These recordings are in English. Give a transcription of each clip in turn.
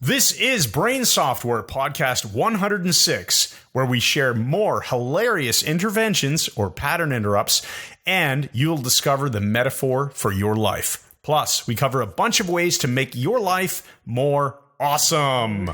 This is Brain Software Podcast 106, where we share more hilarious interventions or pattern interrupts, and you'll discover the metaphor for your life. Plus, we cover a bunch of ways to make your life more awesome.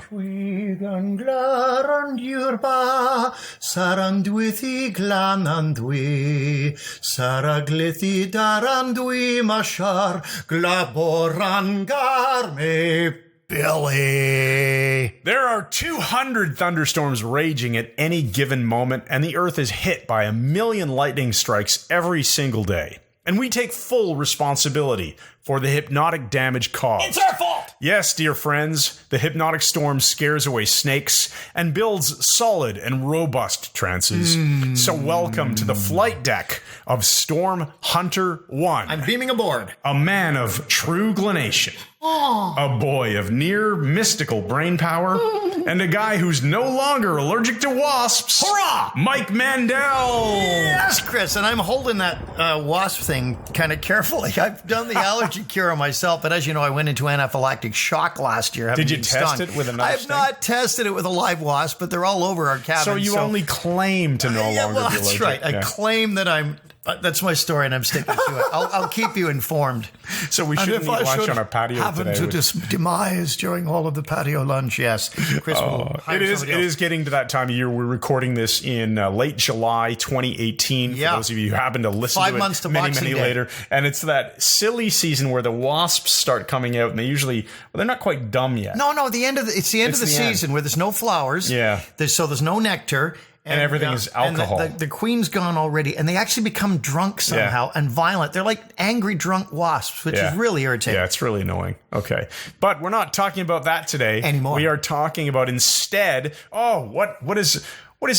Billy. There are 200 thunderstorms raging at any given moment, and the Earth is hit by 1 million lightning strikes every single day. And we take full responsibility for the hypnotic damage caused. It's our fault! Yes, dear friends, the hypnotic storm scares away snakes and builds solid and robust trances. So welcome to the flight deck of Storm Hunter 1. I'm beaming aboard. A man of true glanation. Oh. A boy of near mystical brain power, and a guy who's no longer allergic to wasps. Hurrah! Mike Mandel! Yes, Chris, and I'm holding that wasp thing kind of carefully. I've done the allergy cure on myself, but as you know, I went into anaphylactic shock last year. Did you test it with a I have not tested it with a live wasp, but they're all over our cabin. So you only claim to no longer be allergic. That's right. I claim that I'm... that's my story, and I'm sticking to it. I'll keep you informed. So we shouldn't eat lunch on a patio happen today. to demise during all of the patio lunch, yes. Chris it is getting to that time of year. We're recording this in late July 2018. Yeah. For those of you who happen to listen 5 to months it to many Boxing Day. later. And it's that silly season where the wasps start coming out, and they usually, they're not quite dumb yet. No, it's the end of the season where there's no flowers. Yeah. There's no nectar. And everything is alcohol. And the queen's gone already, and they actually become drunk somehow and violent. They're like angry drunk wasps, which is really irritating. Yeah, it's really annoying. Okay. But we're not talking about that today. Anymore. We are talking about instead, what is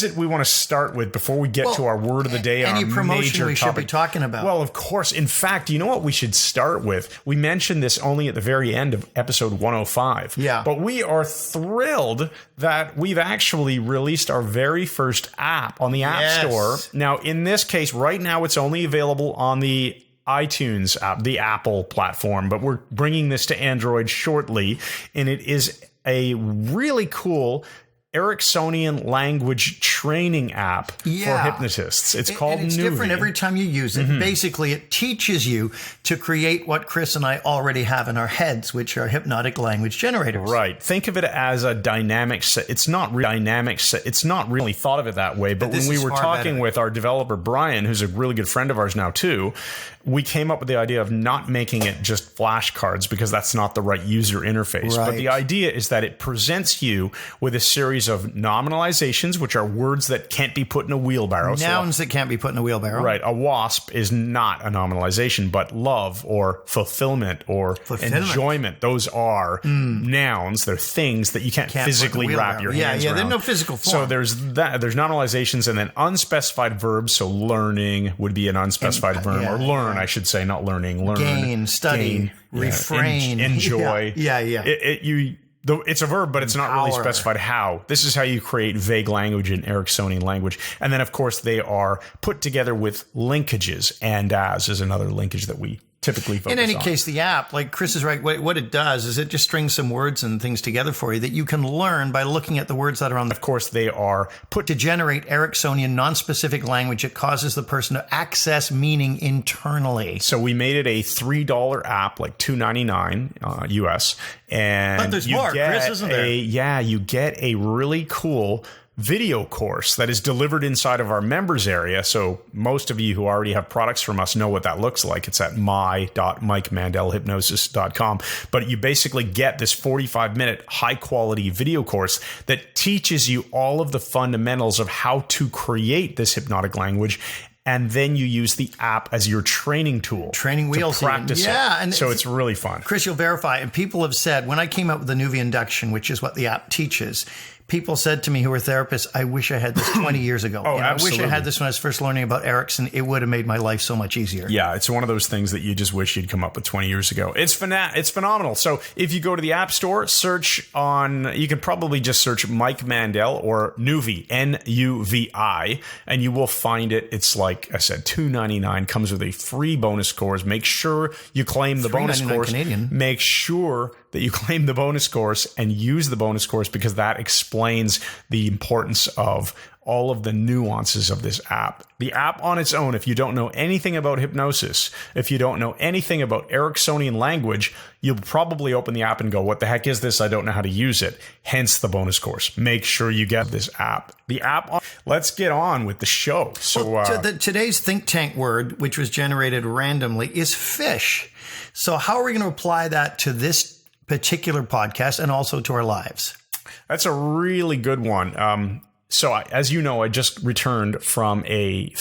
it we want to start with before we get to our word of the day? Any promotion we should be talking about? Well, of course. In fact, you know what we should start with? We mentioned this only at the very end of episode 105. Yeah. But we are thrilled that we've actually released our very first app on the App Store. Now, in this case, right now, it's only available on the iTunes app, the Apple platform, but we're bringing this to Android shortly, and it is a really cool Ericksonian language training app for hypnotists. It's called and it's Nuvi. different every time you use it. Basically, it teaches you to create what Chris and I already have in our heads, which are hypnotic language generators. Right. Think of it as a dynamic set. It's not It's not really thought of it that way. But when we were talking with our developer, Brian, who's a really good friend of ours now, too, we came up with the idea of not making it just flashcards because that's not the right user interface. Right. But the idea is that it presents you with a series of nominalizations, which are words that can't be put in a wheelbarrow. Nouns that can't be put in a wheelbarrow. Right. A wasp is not a nominalization, but love or fulfillment or enjoyment, those are nouns. They're things that you can't physically wrap your hands around. They're no physical form. So there's that. There's nominalizations and then unspecified verbs. So learning would be an unspecified verb, or learn, I should say, not learning. Learn, gain, study, refrain, enjoy. Yeah. It's a verb, but it's not really specified how. This is how you create vague language in Ericksonian language. And then, of course, they are put together with linkages. And as is another linkage that we typically focus on. In any case, the app, like Chris is right, what it does is it just strings some words and things together for you that you can learn by looking at the words that are on the... Of course, they are put to generate Ericksonian non-specific language that causes the person to access meaning internally. So we made it a $3 app, like $2.99 US. And but there's more, Chris, isn't there? You get a really cool video course that is delivered inside of our members area. So most of you who already have products from us know what that looks like. It's at my.mikemandelhypnosis.com. But you basically get this 45-minute high-quality video course that teaches you all of the fundamentals of how to create this hypnotic language. And then you use the app as your training tool. Training wheels. To practice it. And so it's really fun. Chris, you'll verify. And people have said, when I came up with the Nuvi Induction, which is what the app teaches, people said to me who are therapists, I wish I had this 20 years ago. Absolutely. I wish I had this when I was first learning about Erickson. It would have made my life so much easier. Yeah, it's one of those things that you just wish you'd come up with 20 years ago. It's phenomenal. So if you go to the App Store, you can probably just search Mike Mandel or Nuvi, Nuvi, and you will find it. It's like I said, $2.99, comes with a free bonus course. Make sure you claim the bonus course. Canadian. Make sure that you claim the bonus course and use the bonus course, because that explains the importance of all of the nuances of this app. The app on its own, if you don't know anything about hypnosis, if you don't know anything about Ericksonian language, you'll probably open the app and go, what the heck is this? I don't know how to use it. Hence the bonus course. Make sure you get this app. Let's get on with the show. So today's think tank word, which was generated randomly, is fish. So how are we going to apply that to this particular podcast and also to our lives? That's a really good one. So as you know, I just returned from a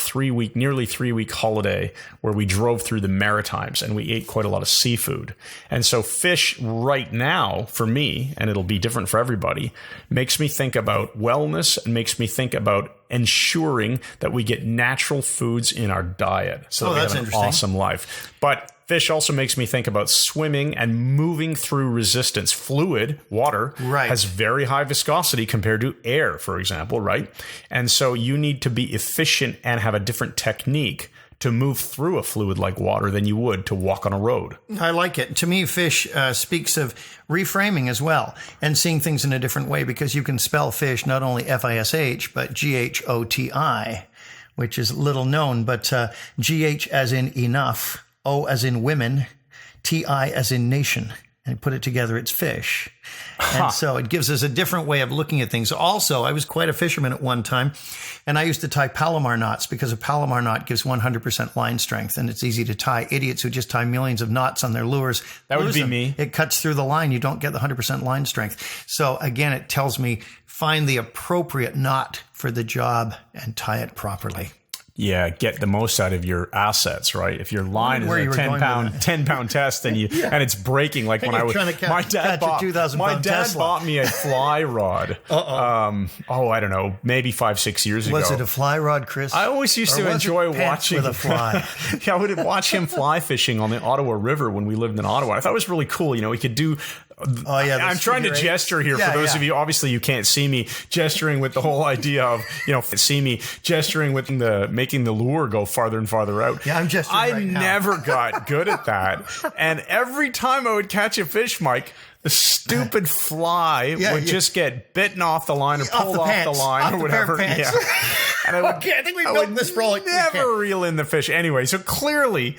nearly 3 week holiday where we drove through the Maritimes and we ate quite a lot of seafood. And so fish right now for me, and it'll be different for everybody, makes me think about wellness and makes me think about ensuring that we get natural foods in our diet so that we have an awesome life. But fish also makes me think about swimming and moving through resistance. Fluid, water, has very high viscosity compared to air, for example, right? And so you need to be efficient and have a different technique to move through a fluid like water than you would to walk on a road. I like it. To me, fish speaks of reframing as well and seeing things in a different way, because you can spell fish not only F-I-S-H, but G-H-O-T-I, which is little known, but G-H as in enough, O as in women, T-I as in nation, and put it together, it's fish. And so it gives us a different way of looking at things. Also, I was quite a fisherman at one time, and I used to tie Palomar knots because a Palomar knot gives 100% line strength, and it's easy to tie. Idiots who just tie millions of knots on their lures. That would be me. It cuts through the line. You don't get the 100% line strength. So again, it tells me find the appropriate knot for the job and tie it properly. Yeah, get the most out of your assets, right? If your line is a 10-pound test and and it's breaking, like when my dad bought me a fly rod. I don't know, maybe 5-6 years ago. Was it a fly rod, Chris? I always used to enjoy watching with a fly. I would watch him fly fishing on the Ottawa River when we lived in Ottawa. I thought it was really cool. You know, he could do. I'm trying to gesture here for those of you. Obviously, you can't see me gesturing with the whole idea of, see me gesturing with making the lure go farther and farther out. Yeah, I'm gesturing I never got good at that. And every time I would catch a fish, Mike, the stupid fly would just get bitten off the line or pulled off the line or whatever. Yeah. And I think we've built this for never reel in the fish. Anyway, so clearly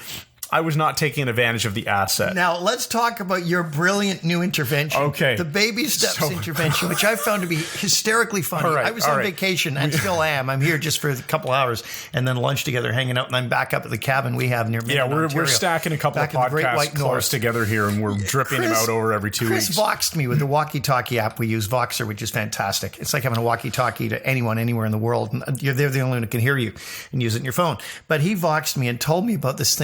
I was not taking advantage of the asset. Now, let's talk about your brilliant new intervention. Okay. The baby steps intervention, which I found to be hysterically funny. I was on vacation and still am. I'm here just for a couple hours and then lunch together hanging out, and I'm back up at the cabin we have near Mandel, we're stacking a couple of podcasts close together here, and we're dripping them out over every 2 weeks. Chris voxed me with the walkie-talkie app we use, Voxer, which is fantastic. It's like having a walkie-talkie to anyone, anywhere in the world. And they're the only one who can hear you and use it in your phone. But he voxed me and told me about this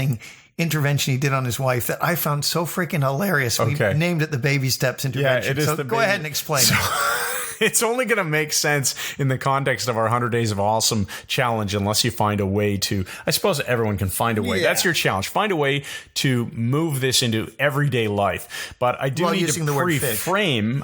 intervention he did on his wife that I found so freaking hilarious. We named it the baby steps intervention. Yeah, it is. So go ahead and explain it. It's only going to make sense in the context of our 100 Days of Awesome challenge unless you find a way to, I suppose everyone can find a way. Yeah. That's your challenge. Find a way to move this into everyday life. But I do need to preframe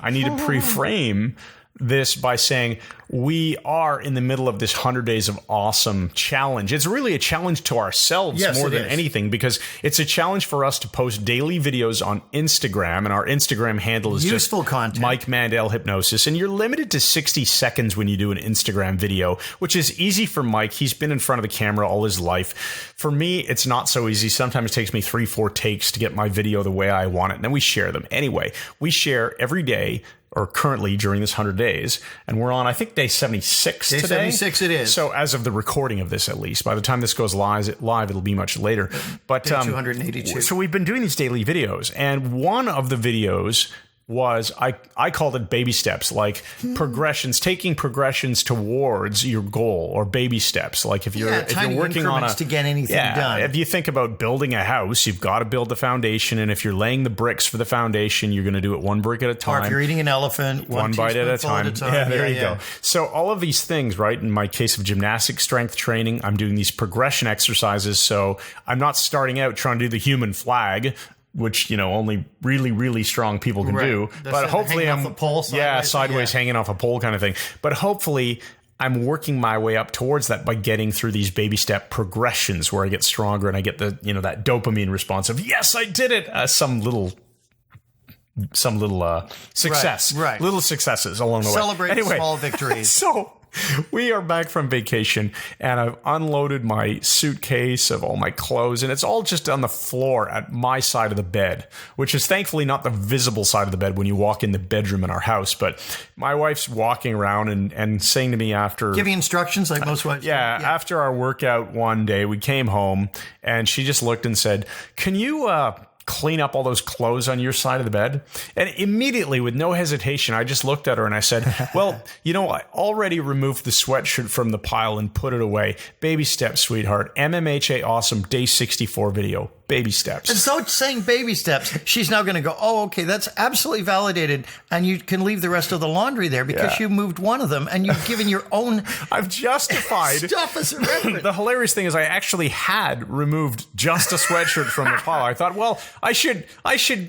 this by saying we are in the middle of this 100 Days of Awesome challenge. It's really a challenge to ourselves more than anything, because it's a challenge for us to post daily videos on Instagram, and our Instagram handle is useful content. Mike Mandel Hypnosis, and you're limited to 60 seconds when you do an Instagram video, which is easy for Mike. He's been in front of the camera all his life. For me, it's not so easy. Sometimes it takes me 3-4 takes to get my video the way I want it, and then we share them. Anyway, we share every day, or currently during this 100 days. And we're on, I think, day 76 today. Day 76 it is. So as of the recording of this, at least. By the time this goes live, it'll be much later. But day 282. So we've been doing these daily videos. And one of the videos was, I called it baby steps, like progressions, taking progressions towards your goal, or baby steps. Like if you're working on to get anything done. If you think about building a house, you've got to build the foundation, and if you're laying the bricks for the foundation, you're going to do it one brick at a time. Or if you're eating an elephant, one bite at a time. Yeah, there you go. So all of these things, right? In my case of gymnastic strength training, I'm doing these progression exercises. So I'm not starting out trying to do the human flag, which, only really, really strong people can do. But hopefully I'm sideways hanging off a pole kind of thing. But hopefully I'm working my way up towards that by getting through these baby step progressions where I get stronger and I get the, that dopamine response of, yes, I did it. Some little some little success, Right. little successes along the way. Celebrate small victories. So we are back from vacation, and I've unloaded my suitcase of all my clothes, and it's all just on the floor at my side of the bed, which is thankfully not the visible side of the bed when you walk in the bedroom in our house. But my wife's walking around and saying to me after... Giving instructions like most wives. Yeah, after our workout one day, we came home, and she just looked and said, "Can you... clean up all those clothes on your side of the bed?" And immediately, with no hesitation, I just looked at her and I said, "Well, I already removed the sweatshirt from the pile and put it away. Baby steps, sweetheart. MMHA awesome day 64 video. Baby steps." And so saying baby steps, she's now going to go, "Oh, okay, that's absolutely validated. And you can leave the rest of the laundry there because you moved one of them and you've given your own..." I've justified stuff as a reference. The hilarious thing is I actually had removed just a sweatshirt from the pile. I thought, well, I should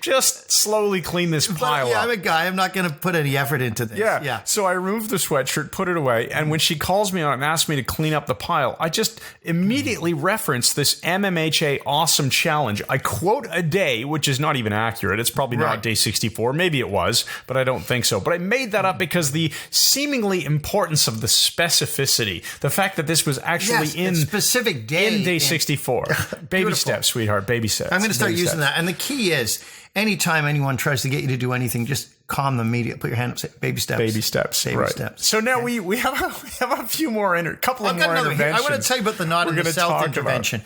just slowly clean this pile up. I'm a guy. I'm not going to put any effort into this. Yeah. So I removed the sweatshirt, put it away, and when she calls me on it and asks me to clean up the pile, I just immediately reference this MMHA awesome challenge. I quote a day, which is not even accurate. It's probably not day 64. Maybe it was, but I don't think so. But I made that up because the seemingly importance of the specificity, the fact that this was actually in a specific day in day 64. Baby steps, sweetheart. Baby steps. I'm going to start using that. And the key is, anytime anyone tries to get you to do anything, just calm them immediately. Put your hand up, say baby steps. Baby steps. Baby steps. So now we have a few more couple of more interventions. I want to tell you about the Knot in the South intervention.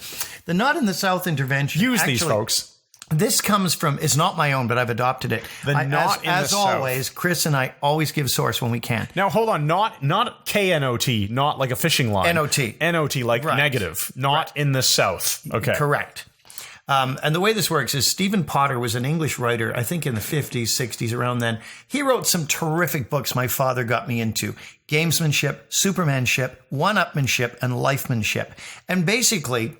The Knot in the South intervention. Use these, folks. This comes from, it's not my own, but I've adopted it. As always, Chris and I always give source when we can. Now, hold on. Not KNOT, not like a fishing line. NOT, like negative. Not in the South. Okay. Correct. And the way this works is Stephen Potter was an English writer, I think in the 50s, 60s, around then. He wrote some terrific books my father got me into. Gamesmanship, Supermanship, One-Upmanship, and Lifemanship. And basically,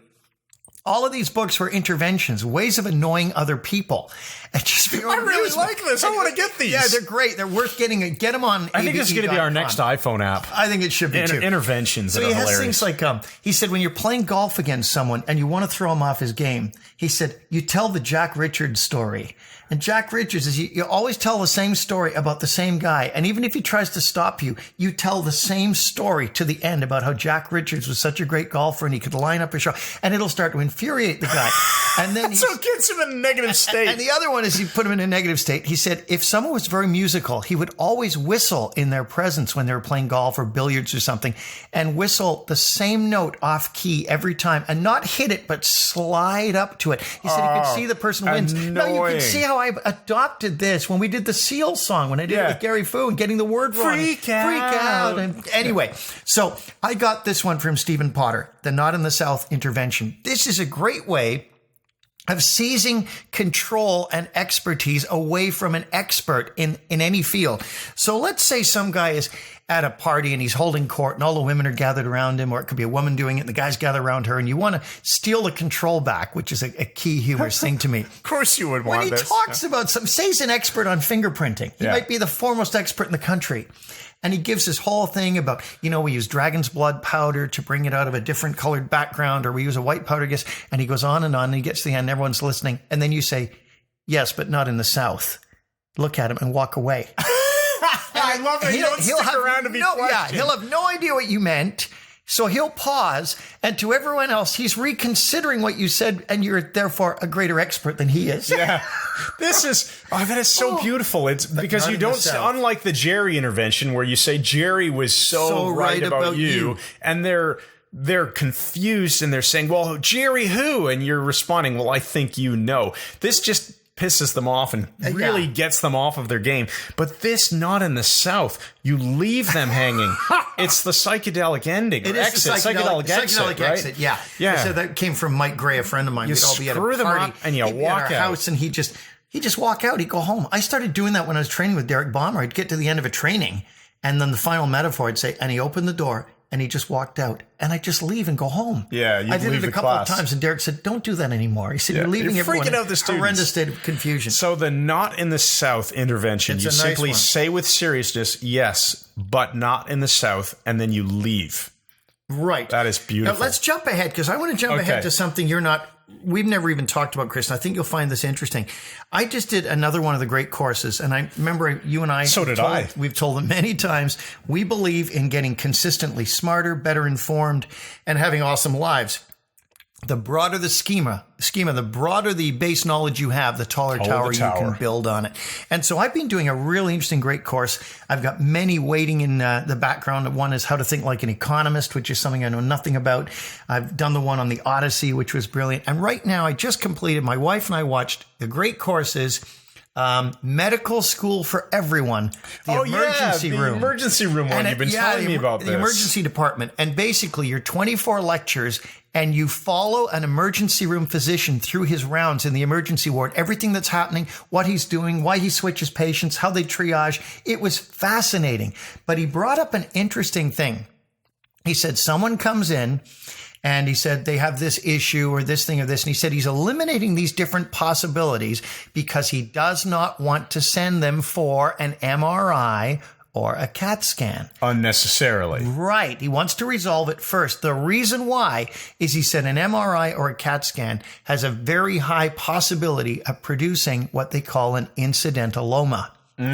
all of these books were interventions, ways of annoying other people. And just I really like this. I want to get these. Yeah, they're great. They're worth getting. Get them on. I think this is going to be our next iPhone app. I think it should be too. Interventions. So he has hilarious. Things like he said when you're playing golf against someone and you want to throw him off his game, he said you tell the Jack Richards story. And Jack Richards is you always tell the same story about the same guy. And even if he tries to stop you, you tell the same story to the end about how Jack Richards was such a great golfer and he could line up a shot. And it'll start to infuriate the guy. And then so it gets him in a negative state. And the other one is he put him in a negative state. He said if someone was very musical, he would always whistle in their presence when they were playing golf or billiards or something, and whistle the same note off key every time and not hit it, but slide up to it. He said he could see the person wins. No, you can see how I adopted this when we did the Seal song, when I did it with Gary Fu and getting the word wrong. Freak out. And anyway, so I got this one from Stephen Potter, the Knot in the South intervention. This is a great way of seizing control and expertise away from an expert in any field. So let's say some guy is at a party and he's holding court and all the women are gathered around him, or it could be a woman doing it and the guys gather around her, and you want to steal the control back, which is a key humorous thing to me. Of course you would want this. When he talks about say he's an expert on fingerprinting. He might be the foremost expert in the country. And he gives this whole thing about, we use dragon's blood powder to bring it out of a different colored background, or we use a white powder, and he goes on, and he gets to the end, and everyone's listening. And then you say, yes, but not in the South. Look at him and walk away. I love it. He'll stick around to be questioned. Yeah, he'll have no idea what you meant. So he'll pause, and to everyone else, he's reconsidering what you said, and you're therefore a greater expert than he is. Yeah. This is, that is so beautiful. It's because you don't, unlike the Jerry intervention where you say Jerry was so right about you, and they're confused and they're saying, well, Jerry who? And you're responding, well, I think you know. This just pisses them off and really gets them off of their game. But this Knot in the South, you leave them hanging. It's the psychedelic ending. It is the psychedelic exit. Yeah. So that came from Mike Gray, a friend of mine. We'd all be at a party, them up and you walk out. House, and he'd just walk out. He'd go home. I started doing that when I was training with Derek Bomber. I'd get to the end of a training, and then the final metaphor, I'd say, and he opened the door, and he just walked out, and I'd just leave and go home. Yeah, I did it a couple of times, and Derek said, "Don't do that anymore." He said, "You're leaving everyone in a horrendous state of confusion." So the Knot in the South intervention, you simply say with seriousness, yes, but not in the South, and then you leave. Right. That is beautiful. Now let's jump ahead, because I want to jump ahead to something you're not we've never even talked about, Chris, and I think you'll find this interesting. I just did another one of the great courses, and I remember you and I. So did I. We've told them many times, we believe in getting consistently smarter, better informed, and having awesome lives. The broader the schema, the broader the base knowledge you have, the taller tower you can build on it. And so I've been doing a really interesting, great course. I've got many waiting in the background. One is How to Think Like an Economist, which is something I know nothing about. I've done the one on the Odyssey, which was brilliant. And right now I just completed, my wife and I watched the great courses, Medical School for Everyone, the emergency room. Emergency room one. You've been telling me about this. The emergency department. And basically, you're 24 lectures, and you follow an emergency room physician through his rounds in the emergency ward, everything that's happening, what he's doing, why he switches patients, how they triage. It was fascinating. But he brought up an interesting thing. He said, someone comes in, and he said they have this issue or this thing or this. And he said he's eliminating these different possibilities because he does not want to send them for an MRI or a CAT scan. Unnecessarily. Right. He wants to resolve it first. The reason why is he said an MRI or a CAT scan has a very high possibility of producing what they call an incidentaloma.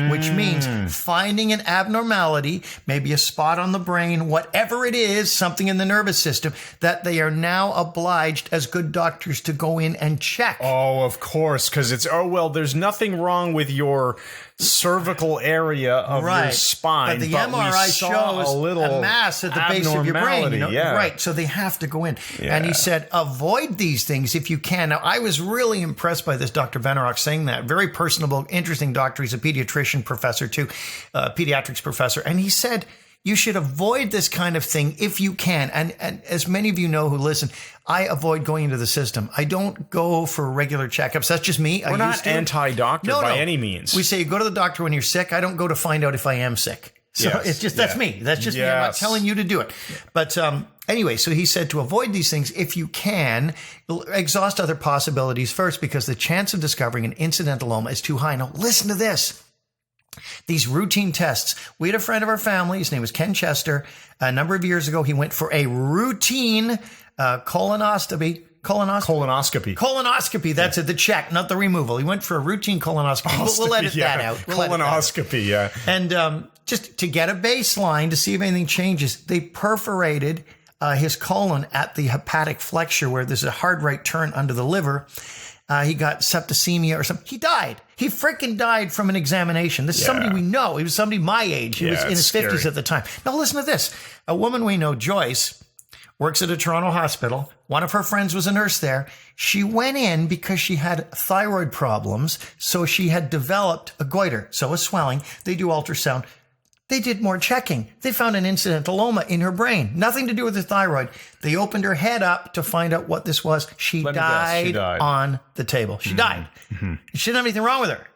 Which means finding an abnormality, maybe a spot on the brain, whatever it is, something in the nervous system, that they are now obliged as good doctors to go in and check. Oh, of course, because it's, there's nothing wrong with your cervical area of your spine. But the MRI shows a mass at the base of your brain. You know? Right, so they have to go in. Yeah. And he said, avoid these things if you can. Now, I was really impressed by this Dr. Venerock saying that. Very personable, interesting doctor. He's a pediatrician professor too, pediatrics professor. And he said, you should avoid this kind of thing if you can. And as many of you know who listen, I avoid going into the system. I don't go for regular checkups. That's just me. We're not anti-doctor by any means. We say you go to the doctor when you're sick. I don't go to find out if I am sick. So it's just, that's me. That's just me. I'm not telling you to do it. But anyway, so he said to avoid these things if you can, exhaust other possibilities first because the chance of discovering an incidentaloma is too high. Now, listen to this. These routine tests. We had a friend of our family. His name was Ken Chester. A number of years ago, he went for a routine colonoscopy. That's it. The check, not the removal. He went for a routine colonoscopy. We'll edit that out. Colonoscopy. And just to get a baseline to see if anything changes, they perforated his colon at the hepatic flexure where there's a hard right turn under the liver. He got septicemia or something. He died. He freaking died from an examination. This is somebody we know. He was somebody my age. He was in his 50s at the time. Now listen to this. A woman we know, Joyce, works at a Toronto hospital. One of her friends was a nurse there. She went in because she had thyroid problems. So she had developed a goiter. So a swelling. They do ultrasound. They did more checking. They found an incidentaloma in her brain. Nothing to do with the thyroid. They opened her head up to find out what this was. She died on the table. She died. Mm-hmm. She didn't have anything wrong with her.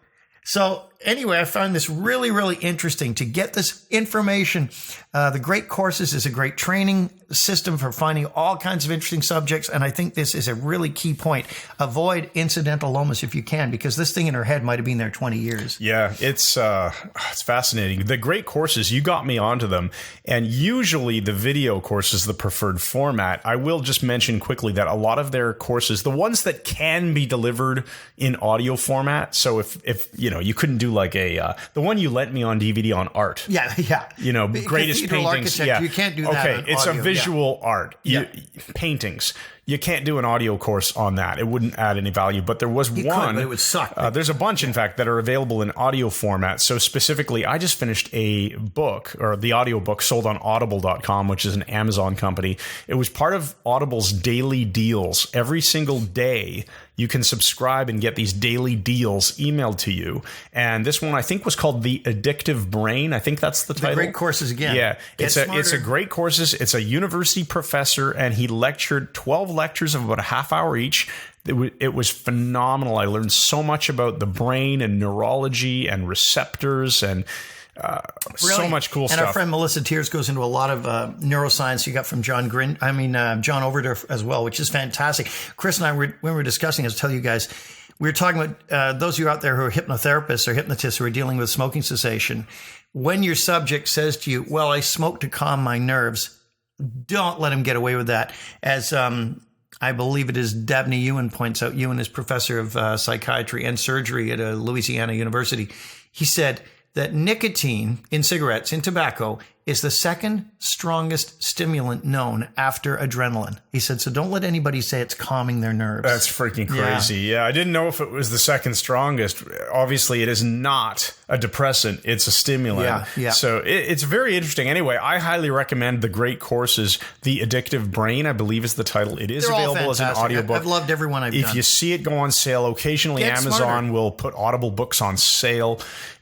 So anyway, I found this really, really interesting to get this information. The Great Courses is a great training system for finding all kinds of interesting subjects. And I think this is a really key point. Avoid incidentalomas if you can, because this thing in her head might have been there 20 years. Yeah, it's fascinating. The Great Courses, you got me onto them. And usually the video course is the preferred format. I will just mention quickly that a lot of their courses, the ones that can be delivered in audio format. So if you couldn't do like the one you lent me on DVD on art. Yeah. Greatest paintings. Yeah. You can't do that. Okay, it's audio, a visual art. Paintings. You can't do an audio course on that. It wouldn't add any value. But there was one. But it would suck. There's a bunch, in fact, that are available in audio format. So specifically, I just finished a book, or the audio book, sold on audible.com, which is an Amazon company. It was part of Audible's daily deals. Every single day, you can subscribe and get these daily deals emailed to you. And this one, I think, was called The Addictive Brain. I think that's the title. The Great Courses again. Yeah. It's a great courses. It's a university professor, and he lectured 12 lectures of about a half hour each. It was phenomenal. I learned so much about the brain and neurology and receptors and so much cool stuff. And our friend Melissa Tiers goes into a lot of neuroscience you got from John Overdorf as well, which is fantastic. Chris and I, when we were discussing, I'll tell you guys, we were talking about those of you out there who are hypnotherapists or hypnotists who are dealing with smoking cessation. When your subject says to you, well, I smoke to calm my nerves, don't let him get away with that. As I believe it is Dabney Ewan points out. Ewan is professor of psychiatry and surgery at Louisiana University. He said that nicotine in cigarettes, in tobacco, is the second strongest stimulant known after adrenaline. He said, so don't let anybody say it's calming their nerves. That's freaking crazy. Yeah, I didn't know if it was the second strongest. Obviously, it is not a depressant. It's a stimulant. Yeah. So it's very interesting. Anyway, I highly recommend the great courses. The Addictive Brain, I believe is the title. It is They're all available as an fantastic. audiobook. I've loved every one I've done. If you see it go on sale, occasionally Get Amazon smarter. will put Audible books on sale.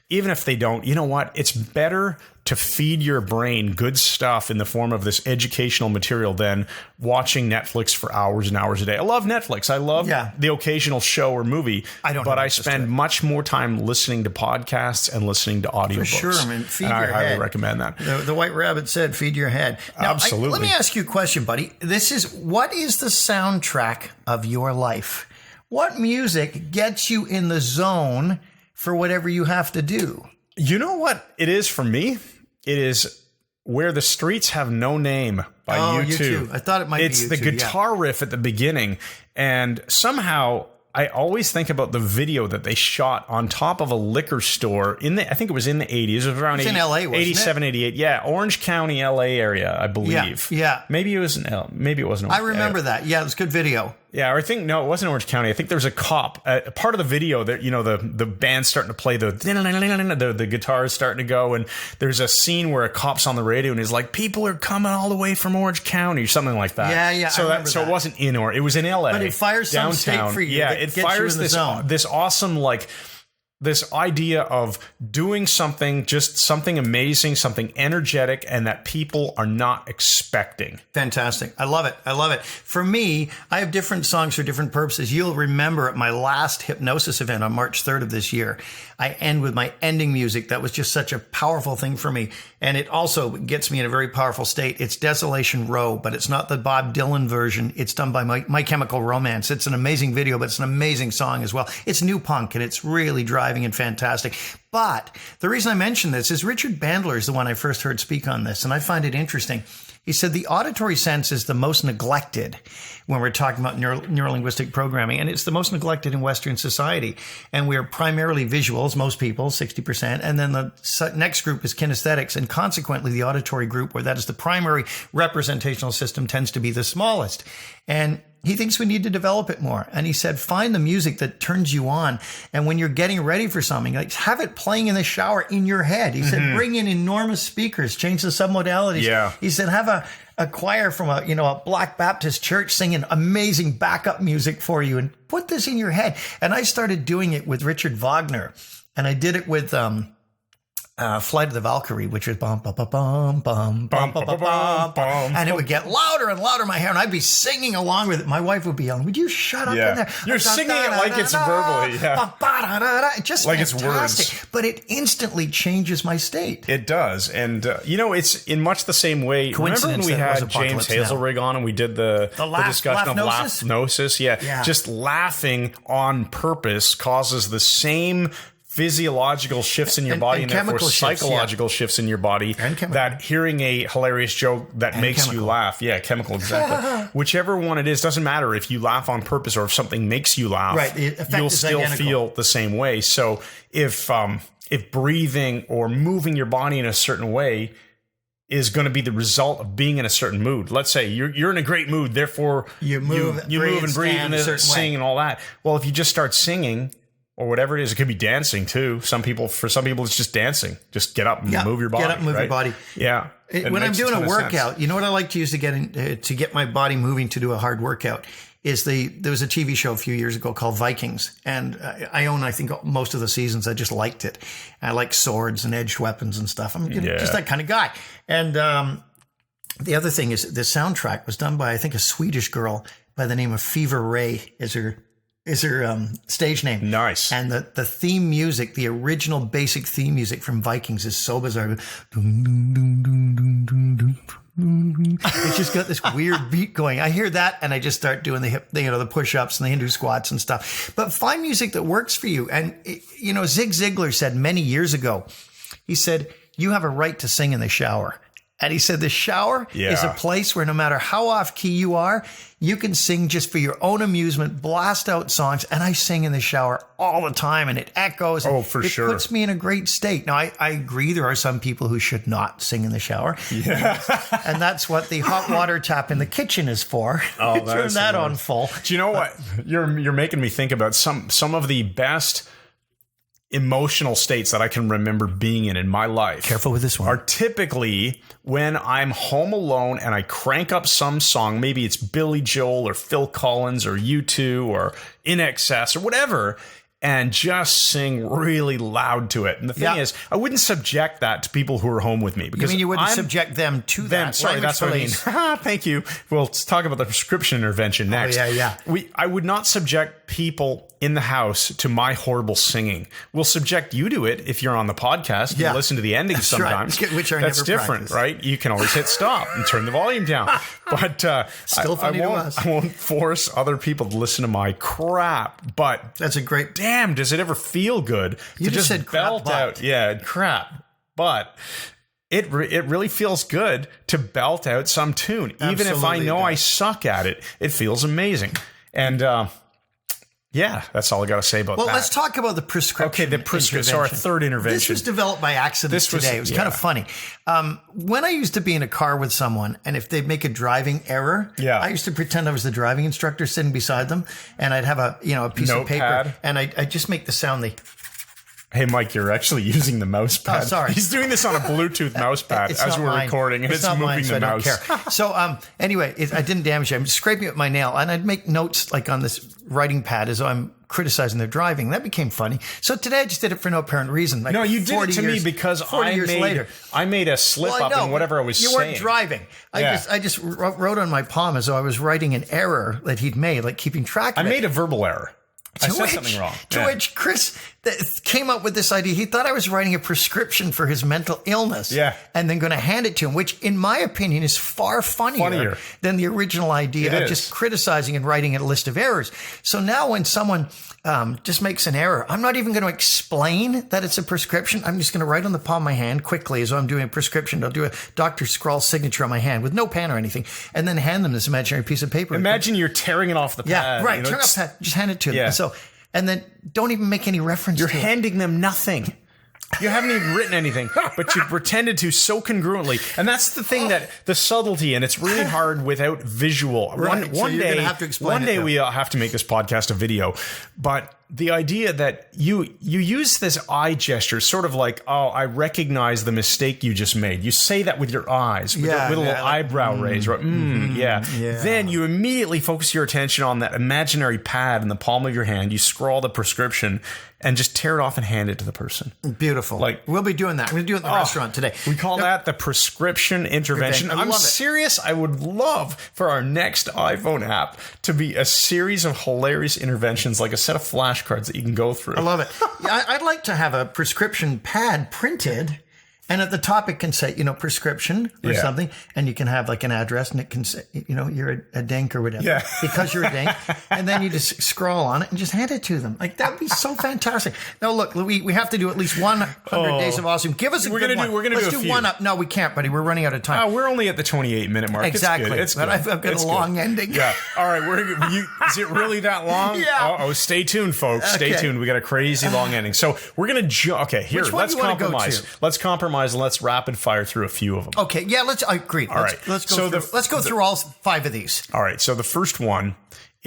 Even if they don't, you know what? It's better to feed your brain good stuff in the form of this educational material than watching Netflix for hours and hours a day. I love Netflix. I love the occasional show or movie. But I spend much more time listening to podcasts and listening to audiobooks. For sure, I mean, feed and your I highly head. recommend that. The White Rabbit said, feed your head. Now, Absolutely. Let me ask you a question, buddy. What is the soundtrack of your life? What music gets you in the zone for whatever you have to do? You know what it is for me? It is Where the Streets Have No Name by U2. I thought it might be U2. It's the guitar riff at the beginning. And somehow I always think about the video that they shot on top of a liquor store I think it was in the 80s. It was around in LA, wasn't 87, 88. Yeah, Orange County, LA area, I believe. Yeah. Maybe it was maybe it wasn't. I remember that. Yeah, it was a good video. Yeah, or I think, no, it wasn't Orange County. I think there was a cop. Part of the video that, the band's starting to play the guitar is starting to go. And there's a scene where a cop's on the radio and he's like, people are coming all the way from Orange County or something like that. Yeah. So it wasn't it was in LA. But it fires some downtown. state for you. Yeah, It it gets fires you in the zone. this awesome, this idea of doing something, just something amazing, something energetic, and that people are not expecting. Fantastic. I love it. For me, I have different songs for different purposes. You'll remember at my last Hypnosis event on March 3rd of this year, I end with my ending music. That was just such a powerful thing for me. And it also gets me in a very powerful state. It's Desolation Row, but it's not the Bob Dylan version. It's done by My Chemical Romance. It's an amazing video, but it's an amazing song as well. It's new punk and it's really driving and fantastic. But the reason I mention this is Richard Bandler is the one I first heard speak on this, and I find it interesting. He said the auditory sense is the most neglected when we're talking about neurolinguistic programming, and it's the most neglected in Western society. And we are primarily visuals, most people, 60%, and then the next group is kinesthetics, and consequently the auditory group, where that is the primary representational system, tends to be the smallest. And he thinks we need to develop it more. And he said, find the music that turns you on. And when you're getting ready for something, have it playing in the shower in your head. He said, bring in enormous speakers, change the submodalities. Yeah. He said, have a choir from a Black Baptist church singing amazing backup music for you and put this in your head. And I started doing it with Richard Wagner. And I did it with, Flight of the Valkyrie, which was bum, bum, bum, bum, bum, bum, bum, bum, bum, bum. And it would get louder and louder in my hair, and I'd be singing along with it. My wife would be yelling, would you shut up in there? You're singing it like it's verbally. Yeah. Just like it's fantastic. words. But it instantly changes my state. It does. And, it's in much the same way. Remember when we had James Hazelrig on and we did the discussion of Hypnosis? Yeah. Just laughing on purpose causes the same physiological shifts in your body and therefore psychological shifts in your body that hearing a hilarious joke that makes you laugh. Yeah, chemical, exactly. Whichever one it is, doesn't matter if you laugh on purpose or if something makes you laugh, you'll still feel the same way. So if breathing or moving your body in a certain way is going to be the result of being in a certain mood. Let's say you're in a great mood, therefore you move and breathe and sing and all that. Well, if you just start singing, or whatever it is, it could be dancing too. For some people, it's just dancing. Just get up and move your body. Get up and move your body. Yeah. When I'm doing a workout, you know what I like to use to get my body moving to do a hard workout is there was a TV show a few years ago called Vikings, and I own, I think, most of the seasons. I just liked it. I like swords and edged weapons and stuff. I'm just that kind of guy. And the other thing is the soundtrack was done by, I think, a Swedish girl by the name of Fever Ray is her stage name. Nice. And the theme music, the original basic theme music from Vikings is so bizarre. It's just got this weird beat going. I hear that and I just start doing the push-ups and the Hindu squats and stuff. But find music that works for you. And, Zig Ziglar said many years ago, he said, you have a right to sing in the shower. And he said the shower is a place where no matter how off key you are, you can sing just for your own amusement, blast out songs. And I sing in the shower all the time and it echoes. Oh, for sure. It puts me in a great state. Now, I agree there are some people who should not sing in the shower. Yeah. And that's what the hot water tap in the kitchen is for. Oh, Turn that on full. Do you know what? You're making me think about some of the best emotional states that I can remember being in my life. Careful with this one. Are typically when I'm home alone and I crank up some song. Maybe it's Billy Joel or Phil Collins or U2 or In Excess or whatever, and just sing really loud to it. And the thing is, I wouldn't subject that to people who are home with me. Because you mean you wouldn't subject them to that? Sorry, that's what I mean. Thank you. Well, let's talk about the prescription intervention next. Oh, yeah. I would not subject people in the house to my horrible singing. We'll subject you to it if you're on the podcast. You listen to the endings sometimes. Right. Which are That's never different, practiced. right? You can always hit stop and turn the volume down. But Still funny to us. I won't force other people to listen to my crap. But that's a great. Damn, does it ever feel good you to just said belt crap out? Yeah, crap. But it really feels good to belt out some tune. Even if I know I suck at it, it feels amazing. And yeah, that's all I got to say about that. Well, let's talk about the prescription. Okay, the prescription. So our third intervention. This was developed by accident today. It was kind of funny. When I used to be in a car with someone, and if they make a driving error, I used to pretend I was the driving instructor sitting beside them, and I'd have a piece of paper, and I'd just make the sound Hey, Mike, you're actually using the mouse pad. Oh, sorry. He's doing this on a Bluetooth mouse pad as we're recording, and it's moving the mouse. I don't care. So anyway, I didn't damage it. I'm scraping it with my nail, and I'd make notes like on this writing pad as I'm criticizing their driving. That became funny. So today I just did it for no apparent reason. No, you did it to me because I made a slip up in whatever I was saying. You weren't driving. I just wrote on my palm as though I was writing an error that he'd made, like keeping track of it. I made a verbal error. I said something wrong. To which Chris came up with this idea. He thought I was writing a prescription for his mental illness. Yeah. And then going to hand it to him, which in my opinion is far funnier than the original idea of just criticizing and writing a list of errors. So now when someone just makes an error, I'm not even going to explain that it's a prescription. I'm just going to write on the palm of my hand quickly as though I'm doing a prescription. I'll do a Dr. Scrawl signature on my hand with no pen or anything, and then hand them this imaginary piece of paper. Imagine you're tearing it off the pad. Yeah, right. Turn off the pad. Just hand it to them. Yeah. And then don't even make any reference to it. You're handing them nothing. You haven't even written anything, but you pretended to so congruently. And that's the thing, that the subtlety, and it's really hard without visual. Right. One day, have to explain one day we'll have to make this podcast a video. But the idea that you use this eye gesture, sort of like, oh, I recognize the mistake you just made. You say that with your eyes, with a little eyebrow raise, right? Then you immediately focus your attention on that imaginary pad in the palm of your hand. You scrawl the prescription and just tear it off and hand it to the person. Beautiful. Like, we'll be doing that. We're going to do it in the restaurant today. We call that the prescription intervention. I'm serious. I would love for our next iPhone app to be a series of hilarious interventions, like a set of flashcards that you can go through. I love it. I'd like to have a prescription pad printed, and at the top it can say, prescription or something, and you can have like an address, and it can say, you're a dink or whatever, because you're a dink, and then you just scroll on it and just hand it to them. Like, that'd be so fantastic. Now, look, we have to do at least 100 days of awesome. Give us a good one. Let's do one up. No, we can't, buddy. We're running out of time. We're only at the 28-minute mark. Exactly. It's good. But I've got a long ending. Yeah. All right. Is it really that long? Yeah. Stay tuned, folks. Stay tuned. We got a crazy long ending. So we're going to here, let's compromise. Let's compromise. And let's rapid fire through a few of them. Okay, yeah, I agree. All right. Let's go through all 5 of these. All right. So the first one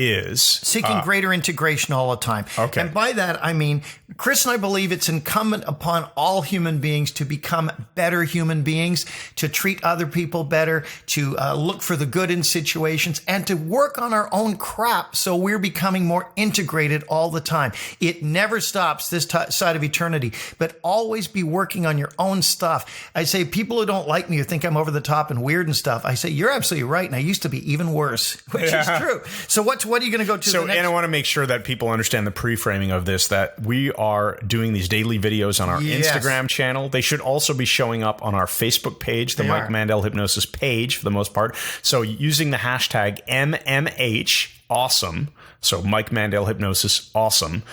is seeking greater integration all the time. Okay. And by that, I mean, Chris and I believe it's incumbent upon all human beings to become better human beings, to treat other people better, to look for the good in situations, and to work on our own crap so we're becoming more integrated all the time. It never stops this side of eternity, but always be working on your own stuff. I say, people who don't like me, who think I'm over the top and weird and stuff, I say, you're absolutely right, and I used to be even worse, which is true. So what are you going to go to? And I want to make sure that people understand the pre-framing of this, that we are doing these daily videos on our Instagram channel. They should also be showing up on our Facebook page, the Mike Mandel Hypnosis page for the most part. So using the hashtag MMH awesome. So Mike Mandel Hypnosis awesome.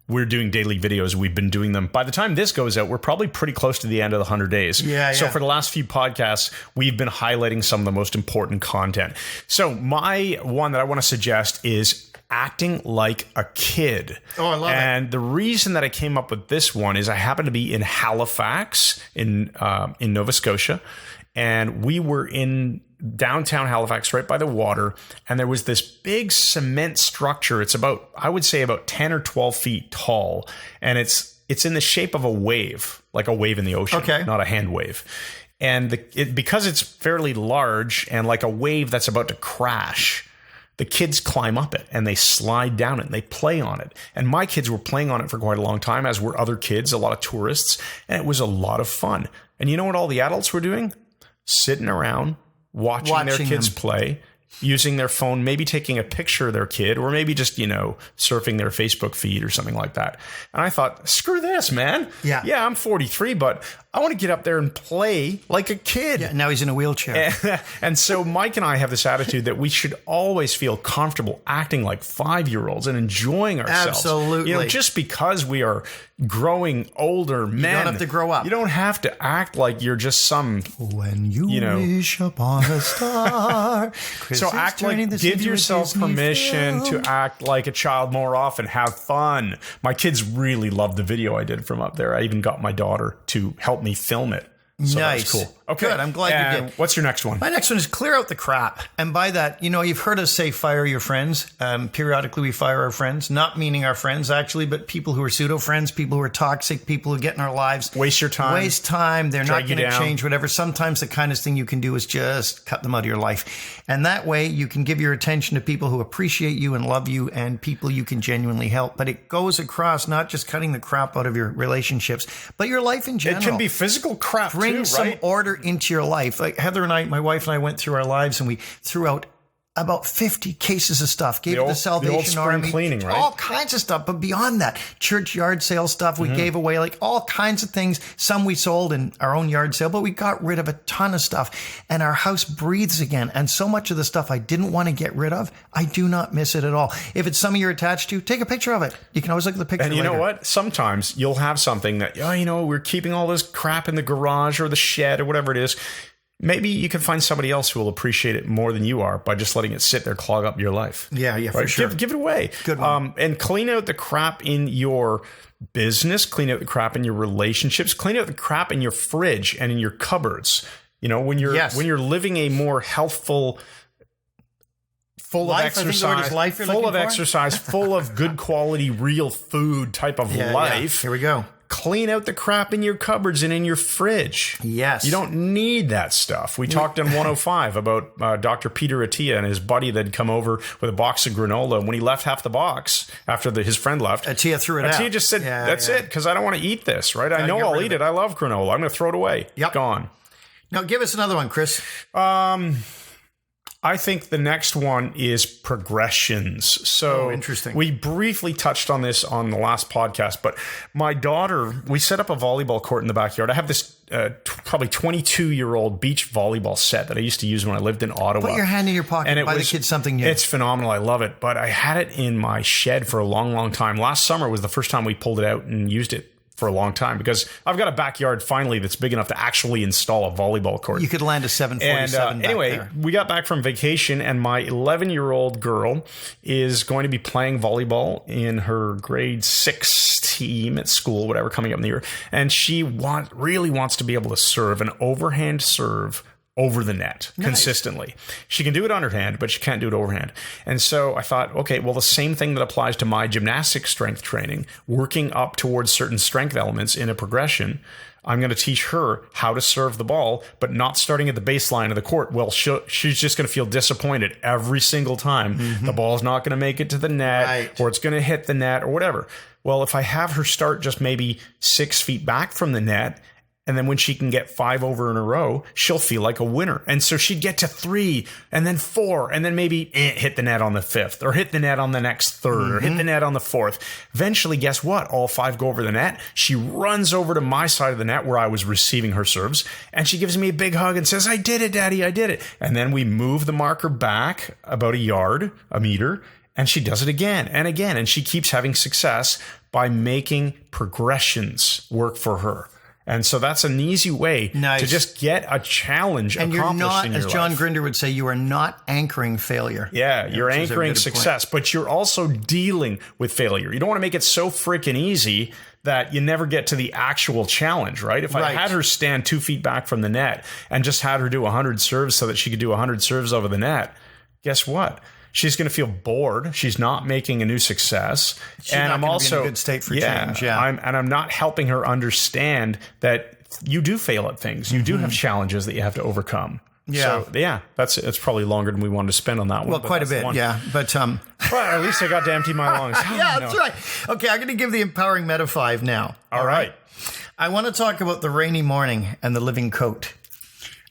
we're doing daily videos. We've been doing them. By the time this goes out, we're probably pretty close to the end of the 100 days. So for the last few podcasts, we've been highlighting some of the most important content. So my one that I want to suggest is acting like a kid. Oh, I love it. And the reason that I came up with this one is I happen to be in Halifax in Nova Scotia, and we were in downtown Halifax, right by the water, and there was this big cement structure. It's about, I would say, about 10 or 12 feet tall, and it's in the shape of a wave, like a wave in the ocean, not a hand wave. And because it's fairly large and like a wave that's about to crash, the kids climb up it and they slide down it and they play on it. And my kids were playing on it for quite a long time, as were other kids, a lot of tourists, and it was a lot of fun. And you know what all the adults were doing? Sitting around, watching their kids play, using their phone, maybe taking a picture of their kid, or maybe just, surfing their Facebook feed or something like that. And I thought, screw this, man. Yeah, I'm 43, but I want to get up there and play like a kid. Yeah, now he's in a wheelchair. And so Mike and I have this attitude that we should always feel comfortable acting like 5-year-olds and enjoying ourselves. Absolutely. Just because we are growing older men. You don't have to grow up. You don't have to act like you're just some... When you wish upon a star. So act like, give yourself permission to act like a child more often. Have fun. My kids really loved the video I did from up there. I even got my daughter to help me film it. So nice. That was cool. Okay. Good. I'm glad you did. What's your next one? My next one is clear out the crap. And by that, you've heard us say fire your friends. Periodically we fire our friends, not meaning our friends actually, but people who are pseudo friends, people who are toxic, people who get in our lives. Waste your time. Waste time. They're not going to change whatever. Sometimes the kindest thing you can do is just cut them out of your life. And that way you can give your attention to people who appreciate you and love you and people you can genuinely help. But it goes across not just cutting the crap out of your relationships, but your life in general. It can be physical crap too, right? Bring some order into your life. Like Heather and I, my wife and I went through our lives and we threw out about 50 cases of stuff, gave it to Salvation Army, cleaning, right? All kinds of stuff. But beyond that, church yard sale stuff we gave away, like all kinds of things. Some we sold in our own yard sale, but we got rid of a ton of stuff. And our house breathes again. And so much of the stuff I didn't want to get rid of, I do not miss it at all. If it's something you're attached to, take a picture of it. You can always look at the picture later. And you know what? Sometimes you'll have something that, we're keeping all this crap in the garage or the shed or whatever it is. Maybe you can find somebody else who will appreciate it more than you are by just letting it sit there, clog up your life. Yeah, right? For sure. Give it away. Good one. And clean out the crap in your business, clean out the crap in your relationships, clean out the crap in your fridge and in your cupboards. When you're living a more healthful, full of exercise, full of good quality, real food type of life. Here we go. Clean out the crap in your cupboards and in your fridge. Yes. You don't need that stuff. We talked in 105 about Dr. Peter Attia and his buddy that had come over with a box of granola. When he left half the box after his friend left, Attia threw it out. Attia just said, that's it, because I don't want to eat this, right? I know I'll eat it. I love granola. I'm going to throw it away. Yep. Gone. Now, give us another one, Chris. I think the next one is progressions. So interesting. We briefly touched on this on the last podcast, but my daughter, we set up a volleyball court in the backyard. I have this probably 22-year-old beach volleyball set that I used to use when I lived in Ottawa. Put your hand in your pocket and buy the kids something new. It's phenomenal. I love it. But I had it in my shed for a long, long time. Last summer was the first time we pulled it out and used it for a long time, because I've got a backyard finally that's big enough to actually install a volleyball court. You could land a 747 and anyway, we got back from vacation, and my 11-year-old girl is going to be playing volleyball in her grade 6 team at school, whatever, coming up in the year. And she really wants to be able to serve an overhand serve over the net consistently. She can do it underhand, but she can't do it overhand. And so I thought, okay, well, the same thing that applies to my gymnastic strength training, working up towards certain strength elements in a progression, I'm going to teach her how to serve the ball, but not starting at the baseline of the court. Well, she's just going to feel disappointed every single time. The ball's not going to make it to the net, or it's going to hit the net or whatever. Well, if I have her start just maybe 6 feet back from the net, and then when she can get 5 over in a row, she'll feel like a winner. And so she'd get to 3 and then 4 and then maybe hit the net on the 5th, or hit the net on the next 3rd, or hit the net on the 4th. Eventually, guess what? All 5 go over the net. She runs over to my side of the net where I was receiving her serves, and she gives me a big hug and says, "I did it, Daddy, I did it." And then we move the marker back about a meter, and she does it again and again, and she keeps having success by making progressions work for her. And so that's an easy way to just get a challenge and accomplished you're not, in your as John life. Grinder would say, you are not anchoring failure. Yeah, you're anchoring success, but you're also dealing with failure. You don't want to make it so freaking easy that you never get to the actual challenge, right? If I had her stand 2 feet back from the net and just had her do 100 serves so that she could do 100 serves over the net, guess what? She's going to feel bored. She's not making a new success. And I'm also in a good state for change. Yeah. I'm not helping her understand that you do fail at things. You do have challenges that you have to overcome. Yeah. So it's probably longer than we wanted to spend on that one. Well, quite a bit. Yeah. But well, at least I got to empty my lungs. Yeah, that's right. Okay, I'm going to give the empowering meta 5 now. All right. I want to talk about the rainy morning and the living coat.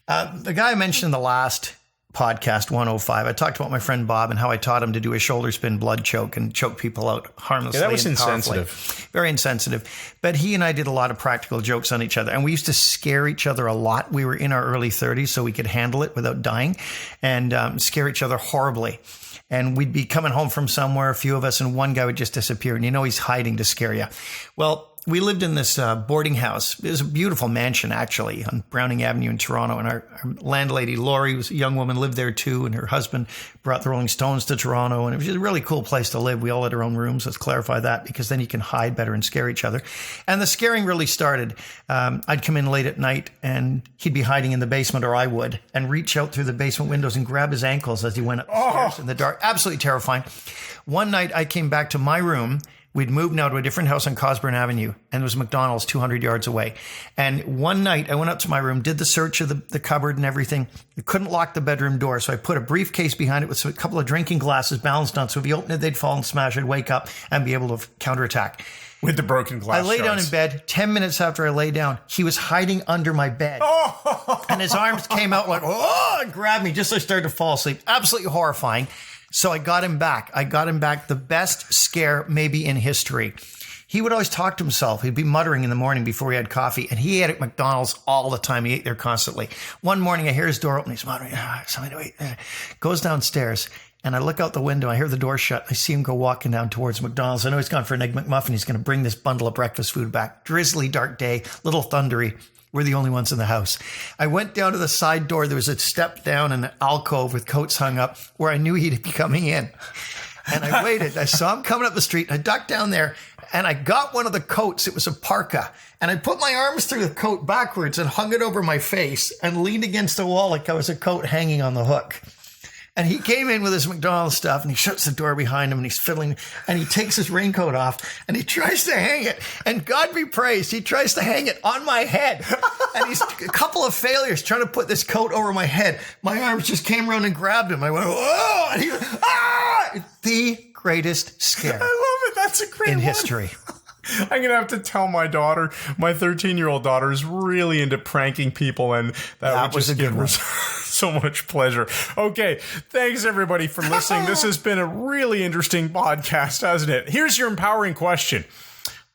The guy I mentioned in the last podcast 105, I talked about my friend Bob and how I taught him to do a shoulder spin blood choke and choke people out harmlessly. Yeah, that was and insensitive. Powerfully. Very insensitive. But he and I did a lot of practical jokes on each other, and we used to scare each other a lot. We were in our early 30s, so we could handle it without dying, and scare each other horribly. And we'd be coming home from somewhere, a few of us, and one guy would just disappear, and you know he's hiding to scare you. Well, we lived in this boarding house. It was a beautiful mansion, actually, on Browning Avenue in Toronto. And our landlady, Lori, was a young woman, lived there too. And her husband brought the Rolling Stones to Toronto. And it was a really cool place to live. We all had our own rooms. Let's clarify that, because then you can hide better and scare each other. And the scaring really started. I'd come in late at night and he'd be hiding in the basement, or I would, and reach out through the basement windows and grab his ankles as he went up the stairs in the dark. Absolutely terrifying. One night I came back to my room. We'd moved now to a different house on Cosburn Avenue, and there was a McDonald's 200 yards away. And one night I went up to my room, did the search of the cupboard and everything. I couldn't lock the bedroom door, so I put a briefcase behind it with a couple of drinking glasses balanced on. So if he opened it, they'd fall and smash. I'd wake up and be able to counterattack. With the broken glass I lay down in bed. 10 minutes after I lay down, he was hiding under my bed. And his arms came out like, and grabbed me just as I started to fall asleep. Absolutely horrifying. So I got him back. The best scare maybe in history. He would always talk to himself. He'd be muttering in the morning before he had coffee. And he ate at McDonald's all the time. He ate there constantly. One morning I hear his door open. He's muttering, something to eat. Goes downstairs. And I look out the window. I hear the door shut. I see him go walking down towards McDonald's. I know he's gone for an Egg McMuffin. He's going to bring this bundle of breakfast food back. Drizzly, dark day, little thundery. We're the only ones in the house. I went down to the side door. There was a step down and an alcove with coats hung up where I knew he'd be coming in. And I waited. I saw him coming up the street. I ducked down there and I got one of the coats. It was a parka. And I put my arms through the coat backwards and hung it over my face and leaned against the wall like I was a coat hanging on the hook. And he came in with his McDonald's stuff and he shuts the door behind him and he's fiddling and he takes his raincoat off and he tries to hang it. And God be praised, he tries to hang it on my head. And he's a couple of failures trying to put this coat over my head. My arms just came around and grabbed him. I went, whoa! And he went, ah! The greatest scare. I love it. That's a great in one. history. I'm going to have to tell my daughter, my 13-year-old daughter is really into pranking people, and that would just give her so much pleasure. Okay, thanks everybody for listening. This has been a really interesting podcast, hasn't it? Here's your empowering question.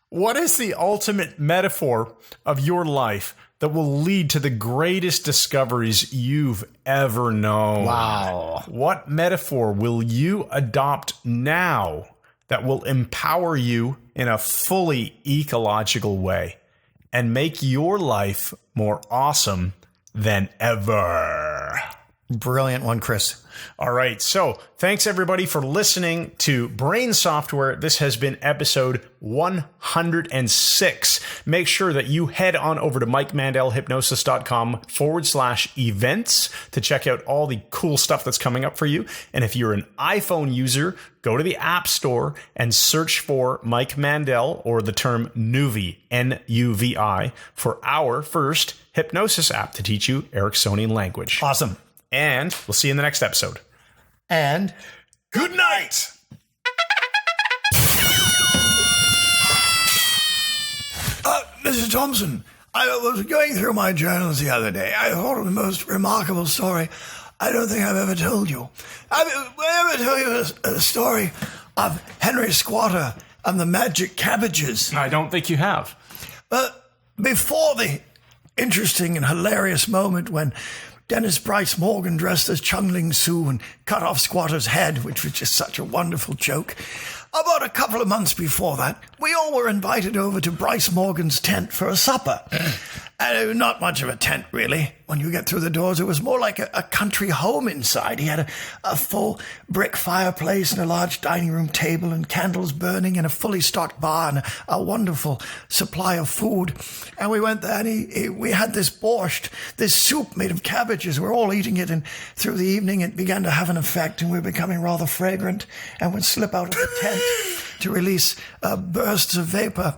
What is the ultimate metaphor of your life that will lead to the greatest discoveries you've ever known? Wow. What metaphor will you adopt now that will empower you in a fully ecological way and make your life more awesome than ever? Brilliant one, Chris. All right. So thanks everybody for listening to Brain Software. This has been episode 106. Make sure that you head on over to MikeMandelHypnosis.com/events to check out all the cool stuff that's coming up for you. And if you're an iPhone user, go to the App Store and search for Mike Mandel or the term Nuvi, Nuvi, for our first hypnosis app to teach you Ericksonian language. Awesome. And we'll see you in the next episode. And good night. Mr. Thompson, I was going through my journals the other day. I thought of the most remarkable story I don't think I've ever told you. Have I ever told you a story of Henry Squatter and the magic cabbages? I don't think you have. Before the interesting and hilarious moment when Dennis Bryce Morgan dressed as Chung Ling Soo and cut off Squatter's head, which was just such a wonderful joke, about a couple of months before that, we all were invited over to Bryce Morgan's tent for a supper. And not much of a tent, really. When you get through the doors, it was more like a country home inside. He had a full brick fireplace and a large dining room table and candles burning and a fully stocked bar and a wonderful supply of food. And we went there and we had this borscht, this soup made of cabbages. We're all eating it, and through the evening it began to have an effect, and we were becoming rather fragrant and would slip out of the tent to release bursts of vapor.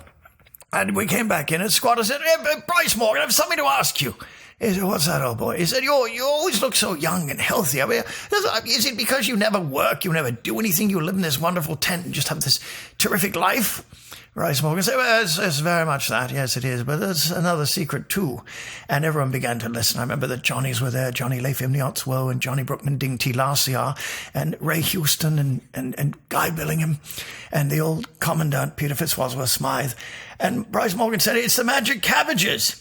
And we came back in, and Squatter said, "Hey, Bryce Morgan, I have something to ask you." He said, "What's that, old boy?" He said, you always look so young and healthy. I mean, is it because you never work, you never do anything, you live in this wonderful tent and just have this terrific life? Bryce Morgan said, "Well, it's very much that. Yes, it is. But there's another secret, too." And everyone began to listen. I remember the Johnnies were there, Johnny Latham-Niotswo and Johnny Brookman Ding T. Larciar and Ray Houston and Guy Billingham and the old Commandant Peter Fitzwadsworth Smythe. And Bryce Morgan said, "It's the magic cabbages."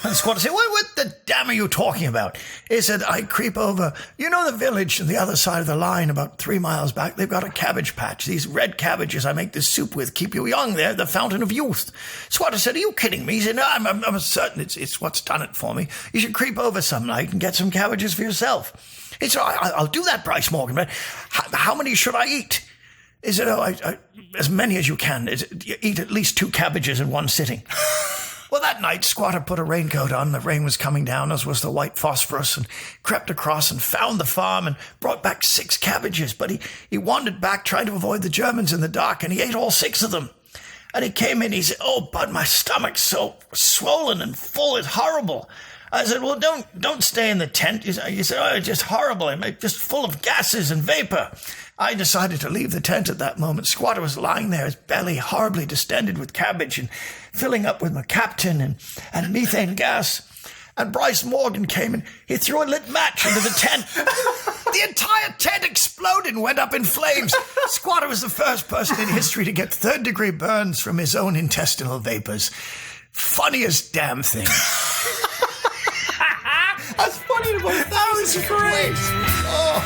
And the Squatter said, what the damn are you talking about? He said, "I creep over. You know the village on the other side of the line, about 3 miles back? They've got a cabbage patch. These red cabbages I make this soup with keep you young. They're the fountain of youth." Squatter said, "Are you kidding me?" He said, "No, I'm certain it's what's done it for me. You should creep over some night and get some cabbages for yourself." He said, "I'll do that, Bryce Morgan, but how many should I eat?" He said, as many as you can. Eat at least 2 cabbages in one sitting." Well, that night, Squatter put a raincoat on. The rain was coming down, as was the white phosphorus, and crept across and found the farm and brought back 6 cabbages. But he wandered back, trying to avoid the Germans in the dark, and he ate all 6 of them. And he came in, he said, "Oh, Bud, my stomach's so swollen and full, it's horrible." I said, "Well, don't stay in the tent." He said, "Oh, it's just horrible. I'm just full of gases and vapor." I decided to leave the tent at that moment. Squatter was lying there, his belly horribly distended with cabbage and filling up with mercaptan and methane gas. And Bryce Morgan came and he threw a lit match into the tent. The entire tent exploded and went up in flames. Squatter was the first person in history to get 3rd-degree burns from his own intestinal vapors. Funniest damn thing. That's funny to both. That was great. Oh.